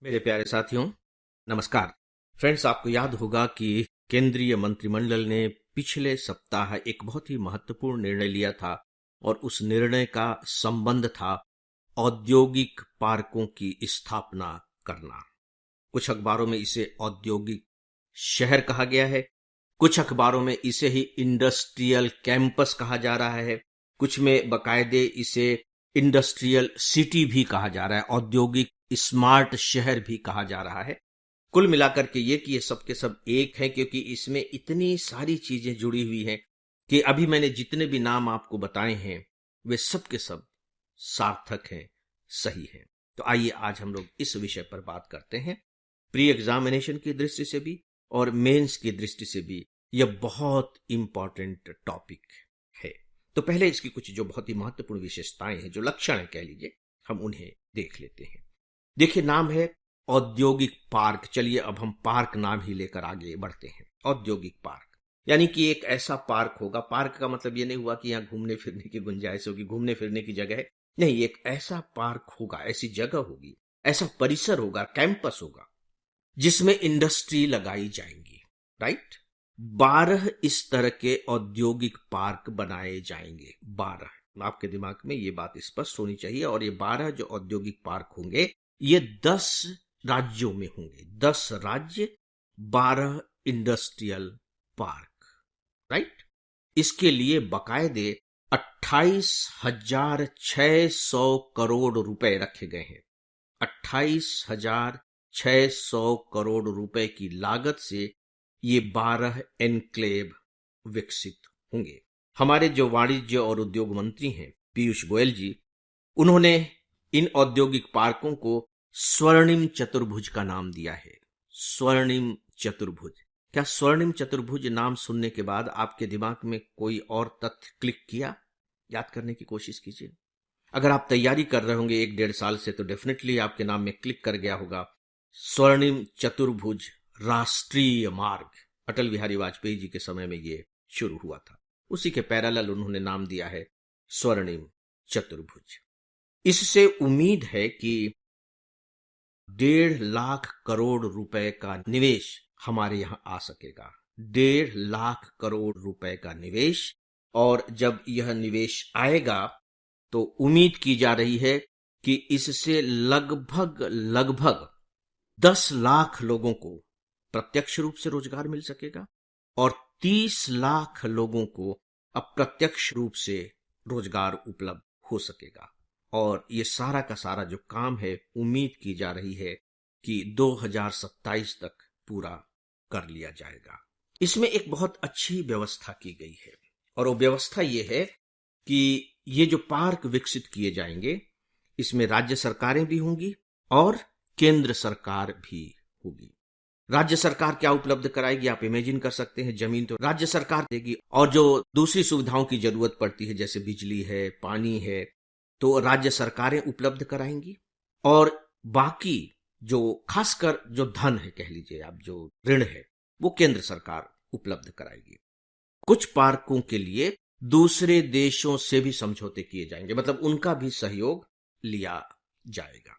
मेरे प्यारे साथियों, नमस्कार। फ्रेंड्स, आपको याद होगा कि केंद्रीय मंत्रिमंडल ने पिछले सप्ताह एक बहुत ही महत्वपूर्ण निर्णय लिया था और उस निर्णय का संबंध था औद्योगिक पार्कों की स्थापना करना। कुछ अखबारों में इसे औद्योगिक शहर कहा गया है, कुछ अखबारों में इसे ही इंडस्ट्रियल कैंपस कहा जा रहा है, कुछ में बकायदे इसे इंडस्ट्रियल सिटी भी कहा जा रहा है, औद्योगिक स्मार्ट शहर भी कहा जा रहा है। कुल मिलाकर के ये सब के सब एक है, क्योंकि इसमें इतनी सारी चीजें जुड़ी हुई हैं कि अभी मैंने जितने भी नाम आपको बताए हैं वे सब के सब सार्थक हैं, सही हैं। तो आइए आज हम लोग इस विषय पर बात करते हैं। प्री एग्जामिनेशन की दृष्टि से भी और मेंस की दृष्टि से भी यह बहुत इंपॉर्टेंट टॉपिक है। तो पहले इसकी कुछ जो बहुत ही महत्वपूर्ण विशेषताएं हैं, जो लक्षण है कह लीजिए, हम उन्हें देख लेते हैं। देखिए, नाम है औद्योगिक पार्क। चलिए अब हम पार्क नाम ही लेकर आगे बढ़ते हैं। औद्योगिक पार्क यानी कि एक ऐसा पार्क होगा। पार्क का मतलब ये नहीं हुआ कि यहाँ घूमने फिरने की गुंजाइश होगी, घूमने फिरने की जगह है, नहीं। एक ऐसा पार्क होगा, ऐसी जगह होगी, ऐसा परिसर होगा, कैंपस होगा, जिसमें इंडस्ट्री लगाई जाएंगी। राइट। 12 इस तरह के औद्योगिक पार्क बनाए जाएंगे। 12, आपके दिमाग में ये बात स्पष्ट होनी चाहिए। और ये 12 जो औद्योगिक पार्क होंगे, ये 10 राज्यों में होंगे। 10 राज्य, 12 इंडस्ट्रियल पार्क। राइट। इसके लिए बकायदे 28,600 करोड़ रुपए रखे गए हैं। 28,600 करोड़ रुपए की लागत से ये 12 एनक्लेव विकसित होंगे। हमारे जो वाणिज्य और उद्योग मंत्री हैं पीयूष गोयल जी, उन्होंने इन औद्योगिक पार्कों को स्वर्णिम चतुर्भुज का नाम दिया है। स्वर्णिम चतुर्भुज। क्या स्वर्णिम चतुर्भुज नाम सुनने के बाद आपके दिमाग में कोई और तथ्य क्लिक किया? याद करने की कोशिश कीजिए। अगर आप तैयारी कर रहे होंगे 1-1.5 साल से, तो डेफिनेटली आपके नाम में क्लिक कर गया होगा स्वर्णिम चतुर्भुज राष्ट्रीय मार्ग। अटल बिहारी वाजपेयी जी के समय में ये शुरू हुआ था। उसी के पैरेलल उन्होंने नाम दिया है स्वर्णिम चतुर्भुज। इससे उम्मीद है कि 1.5 लाख करोड़ रुपए का निवेश हमारे यहां आ सकेगा। 1.5 लाख करोड़ रुपए का निवेश। और जब यह निवेश आएगा तो उम्मीद की जा रही है कि इससे लगभग 10 लाख लोगों को प्रत्यक्ष रूप से रोजगार मिल सकेगा और 30 लाख लोगों को अप्रत्यक्ष रूप से रोजगार उपलब्ध हो सकेगा। और ये सारा का सारा जो काम है, उम्मीद की जा रही है कि 2027 तक पूरा कर लिया जाएगा। इसमें एक बहुत अच्छी व्यवस्था की गई है, और वो व्यवस्था ये है कि ये जो पार्क विकसित किए जाएंगे, इसमें राज्य सरकारें भी होंगी और केंद्र सरकार भी होगी। राज्य सरकार क्या उपलब्ध कराएगी, आप इमेजिन कर सकते हैं। जमीन तो राज्य सरकार देगी, और जो दूसरी सुविधाओं की जरूरत पड़ती है, जैसे बिजली है, पानी है, तो राज्य सरकारें उपलब्ध कराएंगी। और बाकी जो खासकर जो धन है, कह लीजिए आप, जो ऋण है, वो केंद्र सरकार उपलब्ध कराएगी। कुछ पार्कों के लिए दूसरे देशों से भी समझौते किए जाएंगे, मतलब उनका भी सहयोग लिया जाएगा।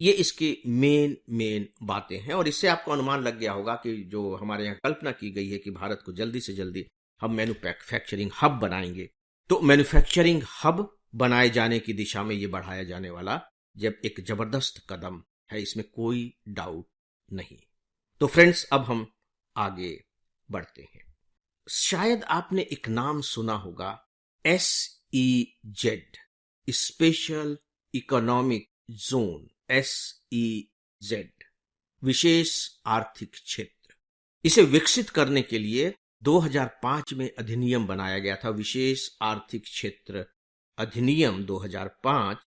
ये इसकी मेन बातें हैं। और इससे आपको अनुमान लग गया होगा कि जो हमारे यहाँ कल्पना की गई है कि भारत को जल्दी से जल्दी हम मैन्युफैक्चरिंग हब बनाएंगे, तो मैन्युफैक्चरिंग हब बनाए जाने की दिशा में ये बढ़ाया जाने वाला जब एक जबरदस्त कदम है, इसमें कोई डाउट नहीं। तो फ्रेंड्स, अब हम आगे बढ़ते हैं। शायद आपने एक नाम सुना होगा, SEZ, special economic zone. SEZ, विशेष आर्थिक क्षेत्र। इसे विकसित करने के लिए 2005 में अधिनियम बनाया गया था, विशेष आर्थिक क्षेत्र अधिनियम 2005।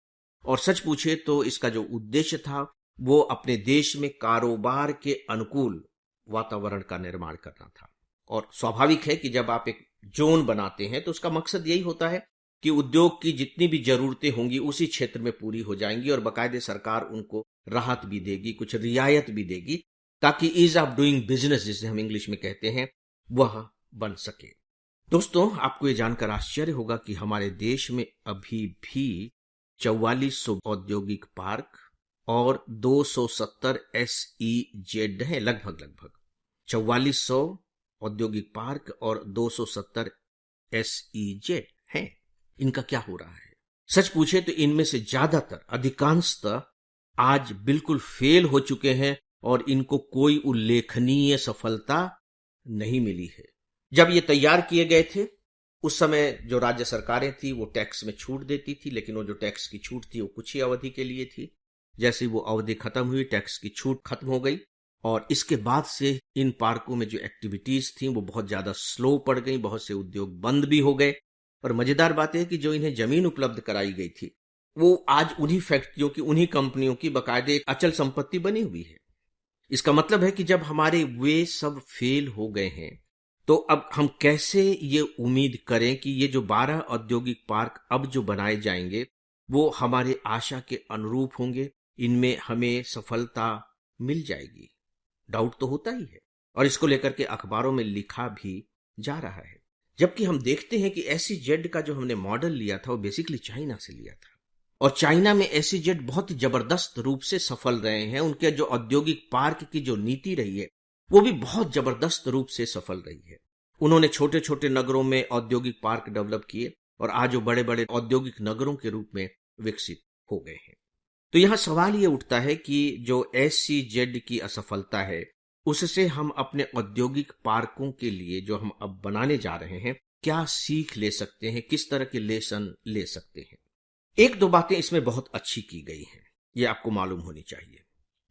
और सच पूछे तो इसका जो उद्देश्य था, वो अपने देश में कारोबार के अनुकूल वातावरण का निर्माण करना था। और स्वाभाविक है कि जब आप एक जोन बनाते हैं तो उसका मकसद यही होता है कि उद्योग की जितनी भी जरूरतें होंगी उसी क्षेत्र में पूरी हो जाएंगी, और बाकायदे सरकार उनको राहत भी देगी, कुछ रियायत भी देगी, ताकि ईज ऑफ डूइंग बिजनेस, जिसे हम इंग्लिश में कहते हैं, वह बन सके। दोस्तों, आपको ये जानकर आश्चर्य होगा कि हमारे देश में अभी भी 4400 औद्योगिक पार्क और 270 SEZ हैं, लगभग 4400 औद्योगिक पार्क और 270 SEZ हैं। इनका क्या हो रहा है? सच पूछे तो इनमें से ज्यादातर, अधिकांशतः आज बिल्कुल फेल हो चुके हैं और इनको कोई उल्लेखनीय सफलता नहीं मिली है। जब ये तैयार किए गए थे उस समय जो राज्य सरकारें थी वो टैक्स में छूट देती थी, लेकिन वो जो टैक्स की छूट थी वो कुछ ही अवधि के लिए थी। जैसे वो अवधि खत्म हुई, टैक्स की छूट खत्म हो गई और इसके बाद से इन पार्कों में जो एक्टिविटीज थी वो बहुत ज्यादा स्लो पड़ गई, बहुत से उद्योग बंद भी हो गए। और मजेदार बात है कि जो इन्हें जमीन उपलब्ध कराई गई थी वो आज उन्हीं फैक्ट्रियों की, उन्हीं कंपनियों की बाकायदे एक अचल संपत्ति बनी हुई है। इसका मतलब है कि जब हमारे वे सब फेल हो गए हैं तो अब हम कैसे ये उम्मीद करें कि ये जो 12 औद्योगिक पार्क अब जो बनाए जाएंगे वो हमारे आशा के अनुरूप होंगे, इनमें हमें सफलता मिल जाएगी? डाउट तो होता ही है और इसको लेकर के अखबारों में लिखा भी जा रहा है। जबकि हम देखते हैं कि SEZ का जो हमने मॉडल लिया था वो बेसिकली चाइना से लिया था और चाइना में SEZ बहुत ही जबरदस्त रूप से सफल रहे हैं। उनके जो औद्योगिक पार्क की जो नीति रही है वो भी बहुत जबरदस्त रूप से सफल रही है। उन्होंने छोटे छोटे नगरों में औद्योगिक पार्क डेवलप किए और आज वो बड़े बड़े औद्योगिक नगरों के रूप में विकसित हो गए हैं। तो यहां सवाल ये उठता है कि जो SEZ की असफलता है उससे हम अपने औद्योगिक पार्कों के लिए जो हम अब बनाने जा रहे हैं क्या सीख ले सकते हैं, किस तरह के लेसन ले सकते हैं? एक दो बातें इसमें बहुत अच्छी की गई हैं, ये आपको मालूम होनी चाहिए।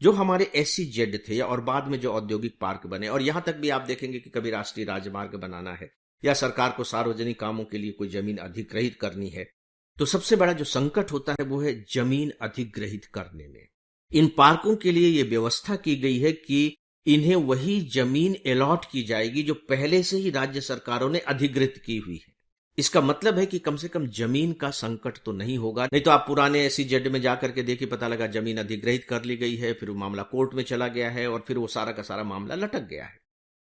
जो हमारे SEZ थे और बाद में जो औद्योगिक पार्क बने, और यहां तक भी आप देखेंगे कि कभी राष्ट्रीय राजमार्ग बनाना है या सरकार को सार्वजनिक कामों के लिए कोई जमीन अधिग्रहित करनी है तो सबसे बड़ा जो संकट होता है वो है जमीन अधिग्रहित करने में। इन पार्कों के लिए यह व्यवस्था की गई है कि इन्हें वही जमीन अलॉट की जाएगी जो पहले से ही राज्य सरकारों ने अधिग्रहित की हुई है। इसका मतलब है कि कम से कम जमीन का संकट तो नहीं होगा। नहीं तो आप पुराने SEZ में जाकर के देखिए, पता लगा जमीन अधिग्रहित कर ली गई है, फिर वो मामला कोर्ट में चला गया है और फिर वो सारा का सारा मामला लटक गया है।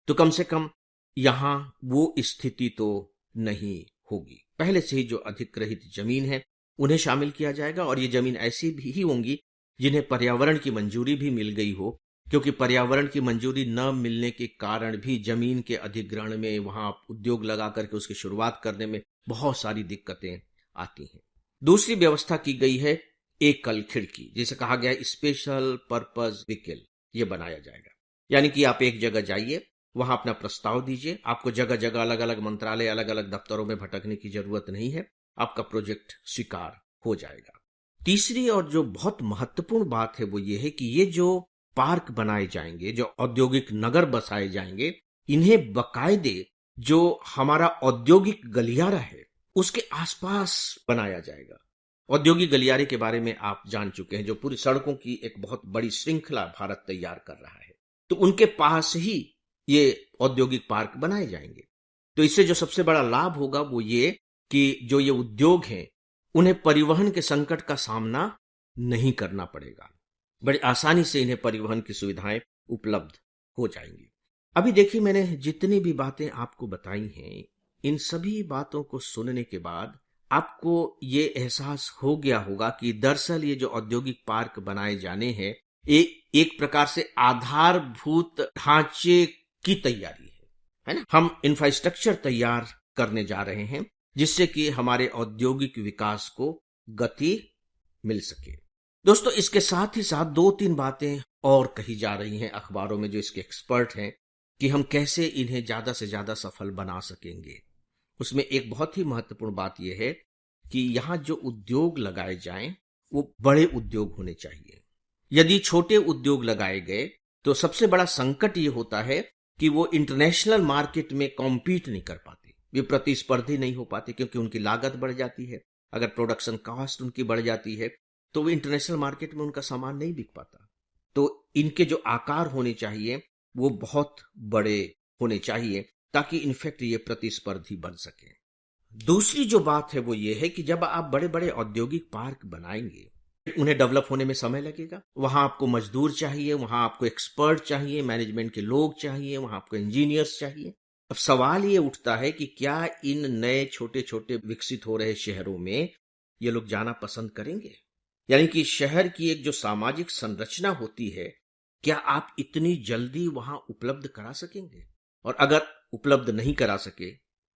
तो कम से कम यहां वो स्थिति तो नहीं होगी। पहले से ही जो अधिग्रहित जमीन है उन्हें शामिल किया जाएगा और ये जमीन ऐसी भी ही होंगी जिन्हें पर्यावरण की मंजूरी भी मिल गई हो, क्योंकि पर्यावरण की मंजूरी न मिलने के कारण भी जमीन के अधिग्रहण में, वहां उद्योग लगा करके उसकी शुरुआत करने में बहुत सारी दिक्कतें आती हैं। दूसरी व्यवस्था की गई है एकल खिड़की, जिसे कहा गया है स्पेशल पर्पस व्हीकल, ये बनाया जाएगा। यानी कि आप एक जगह जाइए, वहां अपना प्रस्ताव दीजिए, आपको जगह जगह अलग अलग मंत्रालय, अलग अलग दफ्तरों में भटकने की जरूरत नहीं है, आपका प्रोजेक्ट स्वीकार हो जाएगा। तीसरी और जो बहुत महत्वपूर्ण बात है वो ये है कि ये जो पार्क बनाए जाएंगे, जो औद्योगिक नगर बसाए जाएंगे, इन्हें बाकायदे जो हमारा औद्योगिक गलियारा है उसके आसपास बनाया जाएगा। औद्योगिक गलियारे के बारे में आप जान चुके हैं, जो पूरी सड़कों की एक बहुत बड़ी श्रृंखला भारत तैयार कर रहा है, तो उनके पास ही ये औद्योगिक पार्क बनाए जाएंगे। तो इससे जो सबसे बड़ा लाभ होगा वो ये कि जो ये उद्योग हैं उन्हें परिवहन के संकट का सामना नहीं करना पड़ेगा, बड़ी आसानी से इन्हें परिवहन की सुविधाएं उपलब्ध हो जाएंगी। अभी देखिए, मैंने जितनी भी बातें आपको बताई हैं, इन सभी बातों को सुनने के बाद आपको ये एहसास हो गया होगा कि दरअसल ये जो औद्योगिक पार्क बनाए जाने हैं एक प्रकार से आधारभूत ढांचे की तैयारी है ना। हम इंफ्रास्ट्रक्चर तैयार करने जा रहे हैं जिससे कि हमारे औद्योगिक विकास को गति मिल सके। दोस्तों, इसके साथ ही साथ दो तीन बातें और कही जा रही हैं अखबारों में जो इसके एक्सपर्ट हैं कि हम कैसे इन्हें ज्यादा से ज्यादा सफल बना सकेंगे। उसमें एक बहुत ही महत्वपूर्ण बात यह है कि यहां जो उद्योग लगाए जाएं वो बड़े उद्योग होने चाहिए। यदि छोटे उद्योग लगाए गए तो सबसे बड़ा संकट ये होता है कि वो इंटरनेशनल मार्केट में कॉम्पीट नहीं कर पाते, वे प्रतिस्पर्धी नहीं हो पाते, क्योंकि उनकी लागत बढ़ जाती है। अगर प्रोडक्शन कॉस्ट उनकी बढ़ जाती है तो वो इंटरनेशनल मार्केट में उनका सामान नहीं बिक पाता। तो इनके जो आकार होने चाहिए वो बहुत बड़े होने चाहिए ताकि इनफैक्ट ये प्रतिस्पर्धी बन सके। दूसरी जो बात है वो ये है कि जब आप बड़े बड़े औद्योगिक पार्क बनाएंगे, उन्हें डेवलप होने में समय लगेगा। वहां आपको मजदूर चाहिए, वहां आपको एक्सपर्ट चाहिए, मैनेजमेंट के लोग चाहिए, वहां आपको इंजीनियर्स चाहिए। अब सवाल ये उठता है कि क्या इन नए छोटे छोटे विकसित हो रहे शहरों में ये लोग जाना पसंद करेंगे? यानी कि शहर की एक जो सामाजिक संरचना होती है, क्या आप इतनी जल्दी वहां उपलब्ध करा सकेंगे? और अगर उपलब्ध नहीं करा सके,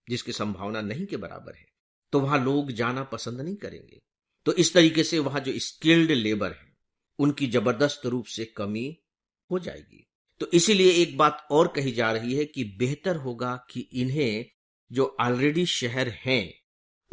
जिसकी संभावना नहीं के बराबर है, तो वहां लोग जाना पसंद नहीं करेंगे। तो इस तरीके से वहां जो स्किल्ड लेबर है उनकी जबरदस्त रूप से कमी हो जाएगी। तो इसीलिए एक बात और कही जा रही है कि बेहतर होगा कि इन्हें जो ऑलरेडी शहर हैं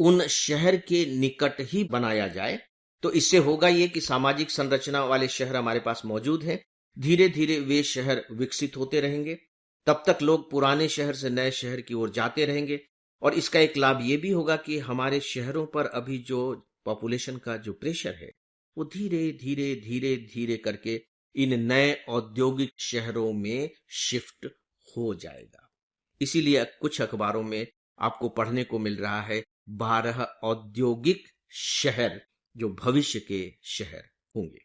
उन शहर के निकट ही बनाया जाए। तो इससे होगा ये कि सामाजिक संरचना वाले शहर हमारे पास मौजूद हैं, धीरे धीरे वे शहर विकसित होते रहेंगे, तब तक लोग पुराने शहर से नए शहर की ओर जाते रहेंगे। और इसका एक लाभ ये भी होगा कि हमारे शहरों पर अभी जो पॉपुलेशन का जो प्रेशर है वो धीरे धीरे धीरे धीरे करके इन नए औद्योगिक शहरों में शिफ्ट हो जाएगा। इसीलिए कुछ अखबारों में आपको पढ़ने को मिल रहा है 12 औद्योगिक शहर जो भविष्य के शहर होंगे।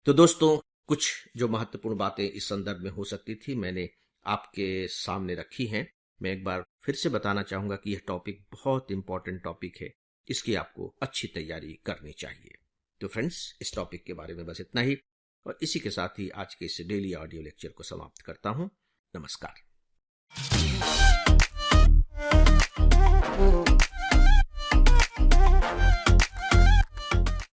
तो दोस्तों, कुछ जो महत्वपूर्ण बातें इस संदर्भ में हो सकती थी मैंने आपके सामने रखी हैं। मैं एक बार फिर से बताना चाहूंगा कि यह टॉपिक बहुत इंपॉर्टेंट टॉपिक है, इसकी आपको अच्छी तैयारी करनी चाहिए। तो फ्रेंड्स, इस टॉपिक के बारे में बस इतना ही, और इसी के साथ ही आज के इस डेली ऑडियो लेक्चर को समाप्त करता हूं। नमस्कार।